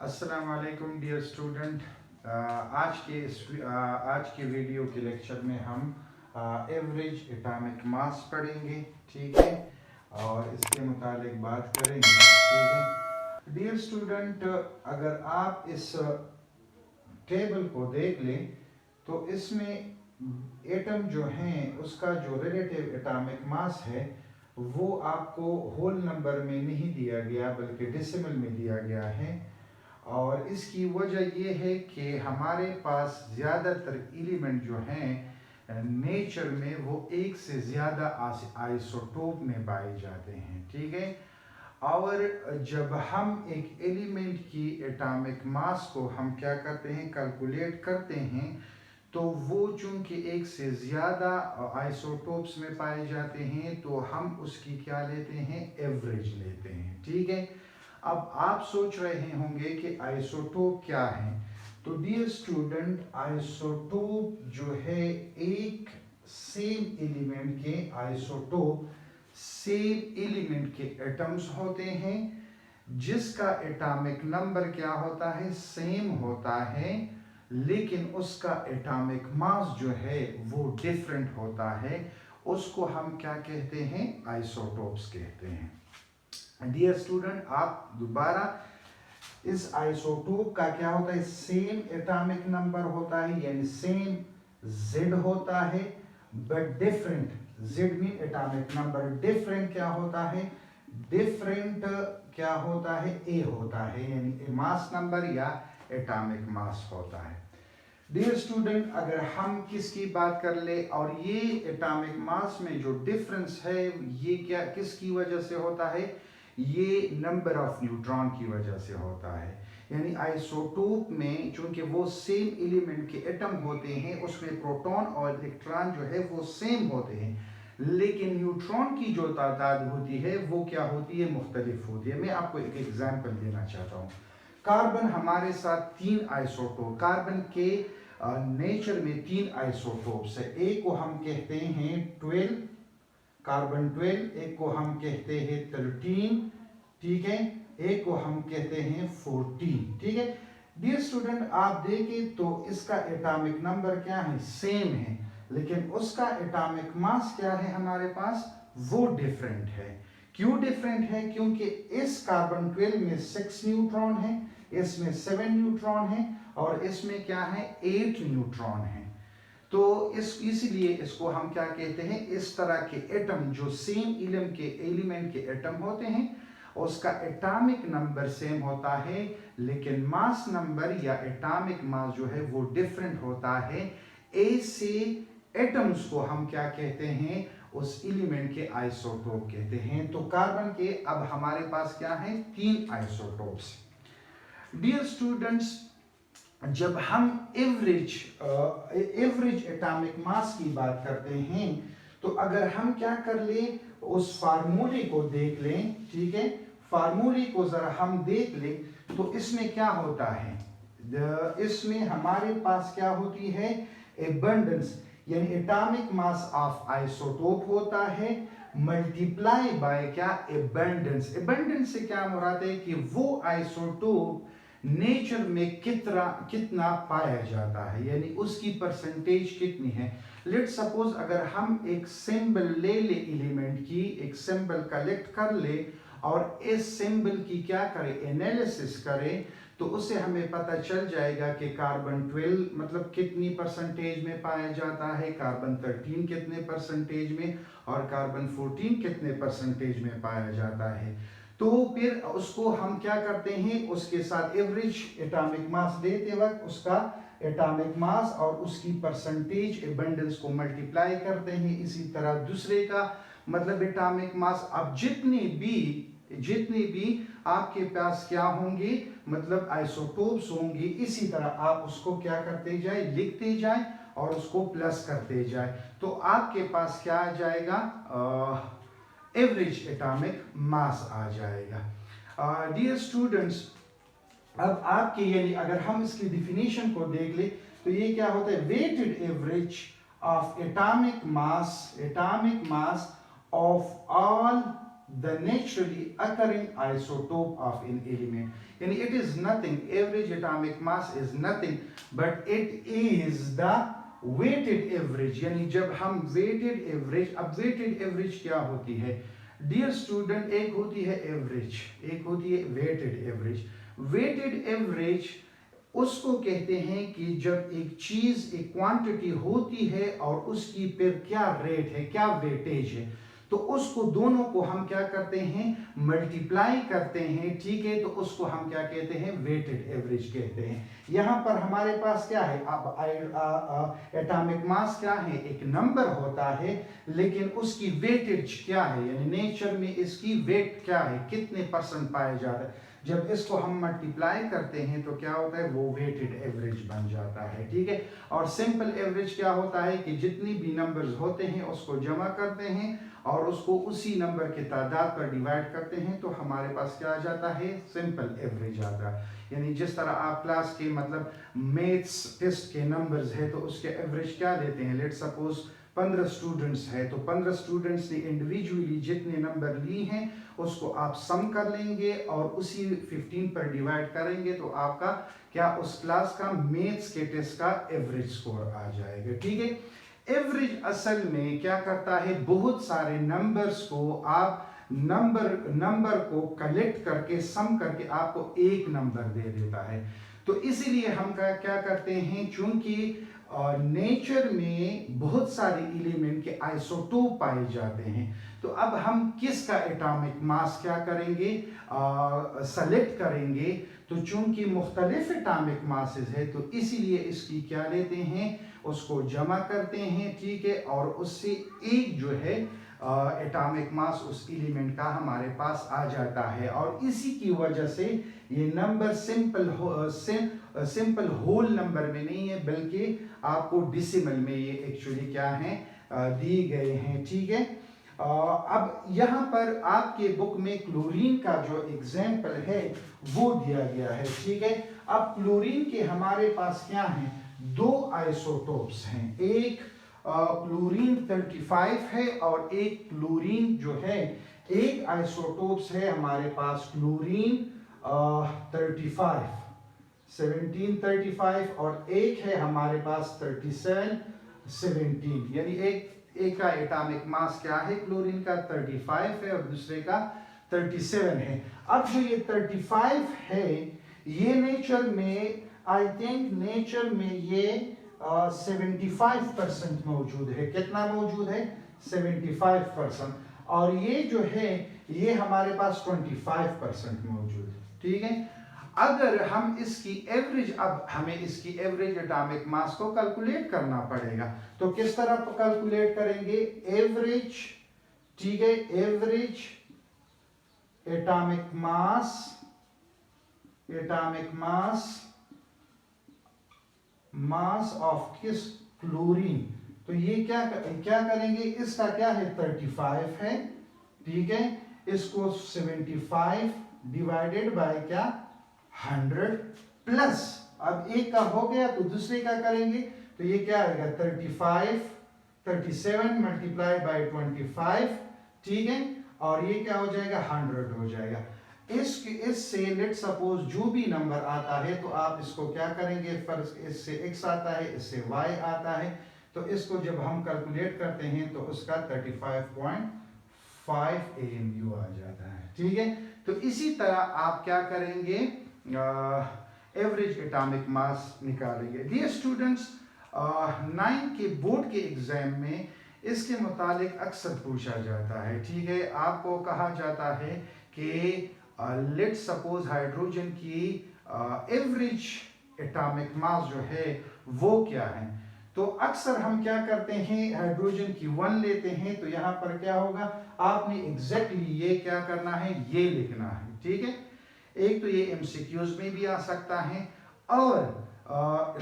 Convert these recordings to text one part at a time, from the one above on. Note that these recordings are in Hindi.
अस्सलाम वालेकुम डियर स्टूडेंट। आज के वीडियो के लेक्चर में हम एवरेज एटॉमिक मास पढ़ेंगे, ठीक है, और इसके मुतालिक बात करेंगे, ठीक है। डियर स्टूडेंट, अगर आप इस टेबल को देख लें तो इसमें एटम जो हैं उसका जो रिलेटिव एटॉमिक मास है वो आपको होल नंबर में नहीं दिया गया बल्कि डेसिमल में दिया गया है। और इसकी वजह ये है कि हमारे पास ज़्यादातर एलिमेंट जो हैं नेचर में वो एक से ज़्यादा आइसोटोप में पाए जाते हैं, ठीक है। और जब हम एक एलिमेंट की एटॉमिक मास को हम क्या करते हैं, कैलकुलेट करते हैं, तो वो चूंकि एक से ज़्यादा आइसोटोप्स में पाए जाते हैं तो हम उसकी क्या लेते हैं, एवरेज लेते हैं, ठीक है। अब आप सोच रहे होंगे कि आइसोटोप क्या है। तो डियर स्टूडेंट, आइसोटोप जो है एक सेम एलिमेंट के आइसोटोप सेम एलिमेंट के एटम्स होते हैं जिसका एटॉमिक नंबर क्या होता है, सेम होता है, लेकिन उसका एटॉमिक मास जो है वो डिफरेंट होता है। उसको हम क्या कहते हैं, आइसोटोप्स कहते हैं। डियर स्टूडेंट, आप दोबारा इस आइसोटोप का क्या होता है, सेम एटॉमिक नंबर होता है, यानी सेम Z होता है, but different, Z mean atomic number, different क्या होता है, डिफरेंट क्या होता है, A होता है, यानी मास नंबर या एटॉमिक मास होता है। डियर स्टूडेंट, अगर हम किसकी बात कर ले, और ये एटॉमिक मास में जो डिफरेंस है ये क्या किसकी वजह से होता है, ये नंबर ऑफ न्यूट्रॉन की वजह से होता है। यानी आइसोटोप में चूंकि वो सेम एलिमेंट के एटम होते हैं उसमें प्रोटॉन और इलेक्ट्रॉन जो है वो सेम होते हैं, लेकिन न्यूट्रॉन की जो तादाद होती है वो क्या होती है, मुख्तलिफ होती है। मैं आपको एक एग्जांपल देना चाहता हूँ। कार्बन हमारे साथ तीन आइसोटोप, कार्बन के नेचर में तीन आइसोटोप्स है। एक को हम कहते हैं 12, कार्बन 12, एक को हम कहते हैं 13, ठीक है, एक को हम कहते हैं 14, ठीक है। डियर स्टूडेंट, आप देखें तो इसका एटॉमिक नंबर क्या है, सेम है, लेकिन उसका एटॉमिक मास क्या है हमारे पास, वो डिफरेंट है। क्यों डिफरेंट है, क्योंकि इस कार्बन 12 में 6 न्यूट्रॉन है, इसमें 7 न्यूट्रॉन है, और इसमें क्या है, 8 न्यूट्रॉन है। तो इसलिए इसको हम क्या कहते हैं, इस तरह के एटम जो सेम एलिमेंट के एटम होते हैं उसका एटॉमिक नंबर सेम होता है, लेकिन मास नंबर या एटॉमिक मास जो है वो डिफरेंट होता है। ऐसे एटम्स को हम क्या कहते हैं, उस एलिमेंट के आइसोटोप कहते हैं। तो कार्बन के अब हमारे पास क्या है, तीन आइसोटोप्स। डियर स्टूडेंट्स, जब हम एवरेज एटॉमिक मास की बात करते हैं तो अगर हम क्या कर ले, उस फार्मूले को देख लें, ठीक है, फार्मूले को जरा हम देख लें तो इसमें क्या होता है, इसमें हमारे पास क्या होती है, एबंडेंस, यानी एटॉमिक मास ऑफ आइसोटोप होता है, मल्टीप्लाई बाय क्या, एबंडेंस। एबंडेंस से क्या मुराद है कि वो आइसोटोप नेचर में कितना पाया जाता है, यानी उसकी परसेंटेज कितनी है। लेट सपोज अगर हम एक सिंबल ले ले, एलिमेंट की एक सिंबल कलेक्ट कर ले और इस सिंबल की क्या करें, एनालिसिस करें, तो उससे हमें पता चल जाएगा कि कार्बन 12 मतलब कितनी परसेंटेज में पाया जाता है, कार्बन 13 कितने परसेंटेज में, और कार्बन 14 कितने परसेंटेज में पाया जाता है। तो फिर उसको हम क्या करते हैं, उसके साथ एवरेज एटॉमिक मास देते वक्त उसका एटॉमिक मास और उसकी परसेंटेज एबंडेंस को मल्टीप्लाई करते हैं। इसी तरह दूसरे का मतलब एटॉमिक मास, अब जितने भी आपके पास क्या होंगे, मतलब आइसोटोप्स होंगे, इसी तरह आप उसको क्या करते जाए, लिखते जाए और उसको प्लस करते जाए, तो आपके पास क्या आ जाएगा, एवरेज एटॉमिक मास आ जाएगा। डियर स्टूडेंट्स, अब आपके यानी अगर हम इसकी डिफिनीशन को देख ले तो ये क्या होता है, weighted average of atomic mass of all the naturally occurring isotope of an element. यानी it is nothing, average atomic mass is nothing but it is the weighted average. यानी जब हम weighted average, अब weighted average क्या होती है डियर स्टूडेंट? एक होती है एवरेज, एक होती है weighted average. weighted average उसको कहते हैं कि जब एक चीज एक क्वांटिटी होती है और उसकी फिर क्या रेट है, क्या वेटेज है, तो उसको दोनों को हम क्या करते हैं, मल्टीप्लाई करते हैं, ठीक है, तो उसको हम क्या कहते हैं, वेटेड एवरेज कहते हैं. यहां पर हमारे पास क्या है, अब एटॉमिक मास क्या है, एक नंबर होता है, लेकिन उसकी वेटेज क्या है, यानी नेचर में इसकी वेट क्या है, कितने परसेंट पाया जाता है. जब इसको हम मल्टीप्लाई करते हैं तो क्या होता है, वो वेटेड एवरेज बन जाता है, ठीक है. और सिंपल एवरेज क्या होता है कि जितनी भी नंबर्स होते हैं उसको जमा करते हैं और उसको उसी नंबर के तादाद पर डिवाइड करते हैं, तो हमारे पास क्या आ जाता है, सिंपल एवरेज आता है. यानी जिस तरह आप क्लास के मतलब मैथ्स टेस्ट के नंबर्स है तो उसके एवरेज क्या लेते हैं, लेट सपोज 15 स्टूडेंट्स है तो 15 स्टूडेंट्स ने इंडिविजुअली जितने नंबर लिए हैं उसको आप सम कर लेंगे और उसी 15 पर डिवाइड करेंगे तो आपका क्या उस क्लास का मैथ्स के टेस्ट का एवरेज स्कोर आ जाएगा, ठीक है. एवरेज असल में क्या करता है, बहुत सारे नंबर्स को आप नंबर को कलेक्ट करके सम करके आपको एक नंबर दे देता है. तो इसीलिए हम क्या करते हैं, चूंकि नेचर में बहुत सारे एलिमेंट के आइसोटोप पाए जाते हैं, तो अब हम किसका एटॉमिक मास क्या करेंगे, सेलेक्ट करेंगे. तो चूंकि मुख्तलिफ एटॉमिक मासेस है तो इसीलिए इसकी क्या लेते हैं, उसको जमा करते हैं, ठीक है, और उससे एक जो है एटॉमिक मास उस एलिमेंट का हमारे पास आ जाता है. और इसी की वजह से ये नंबर सिंपल होल नंबर में नहीं है बल्कि आपको डिसिमल में ये एक्चुअली क्या है दिए गए हैं, ठीक है. अब यहाँ पर आपके बुक में क्लोरीन का जो एग्जाम्पल है वो दिया गया है, ठीक है. अब क्लोरीन के हमारे पास क्या है, दो आइसोटोप्स हैं, एक क्लोरीन 35 है और एक क्लोरीन जो है, एक आइसोटोप्स है हमारे पास क्लोरीन 35 1735 और एक है हमारे पास 37 17, यानी एक का एटॉमिक मास क्या है, क्लोरीन का 35 है और दूसरे का 37 है. अब जो ये 35 है ये नेचर में आई थिंक नेचर में ये 75% मौजूद है. कितना मौजूद है, 75%. और ये जो है ये हमारे पास 25% मौजूद है, ठीक है. अगर हम इसकी एवरेज, अब हमें इसकी एवरेज एटॉमिक मास को कैलकुलेट करना पड़ेगा, तो किस तरह कैलकुलेट करेंगे, एवरेज, ठीक है, एवरेज एटॉमिक मास ऑफ किस, क्लोरीन. तो ये क्या करेंगे, इसका क्या है 35 है, ठीक है, इसको 75 डिवाइडेड बाय क्या 100 प्लस, अब एक का हो गया तो दूसरे का करेंगे, तो ये क्या आएगा 37 मल्टीप्लाई बाय 25, ठीक है, और ये क्या हो जाएगा 100 हो जाएगा. इससे लेट सपोज जो भी नंबर आता है तो आप इसको क्या करेंगे, फर्स्ट इससे x आता है, इससे y आता है, तो इसको जब हम कैलकुलेट करते हैं तो उसका 35.5 AMU आ जाता है, ठीक है. तो इसी तरह आप क्या करेंगे, एवरेज एटॉमिक मास निकालेंगे. डियर स्टूडेंट्स, 9 के बोर्ड के एग्जाम में इसके मुतालिक अक्सर पूछा जाता है, ठीक है. आपको कहा जाता है कि लेट सपोज हाइड्रोजन की एवरेज एटॉमिक मास जो है वो क्या है, तो अक्सर हम क्या करते हैं, हाइड्रोजन की 1 लेते हैं, तो यहाँ पर क्या होगा, आपने एग्जैक्टली ये क्या करना है, ये लिखना है, ठीक है. एक तो ये एमसीक्यूज में भी आ सकता है और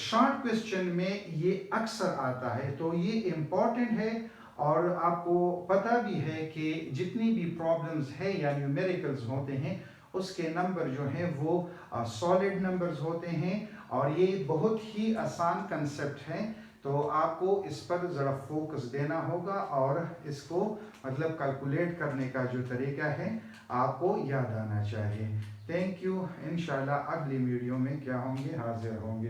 शॉर्ट क्वेश्चन में ये अक्सर आता है, तो ये इंपॉर्टेंट है. और आपको पता भी है कि जितनी भी प्रॉब्लम्स है या न्यूमेरिकल्स होते हैं उसके नंबर जो हैं वो सॉलिड नंबर्स होते हैं और ये बहुत ही आसान कंसेप्ट है. तो आपको इस पर ज़रा फोकस देना होगा और इसको मतलब कैलकुलेट करने का जो तरीका है आपको याद आना चाहिए। Thank you. इंशाल्लाह अगली वीडियो में क्या होंगे, हाजिर होंगे।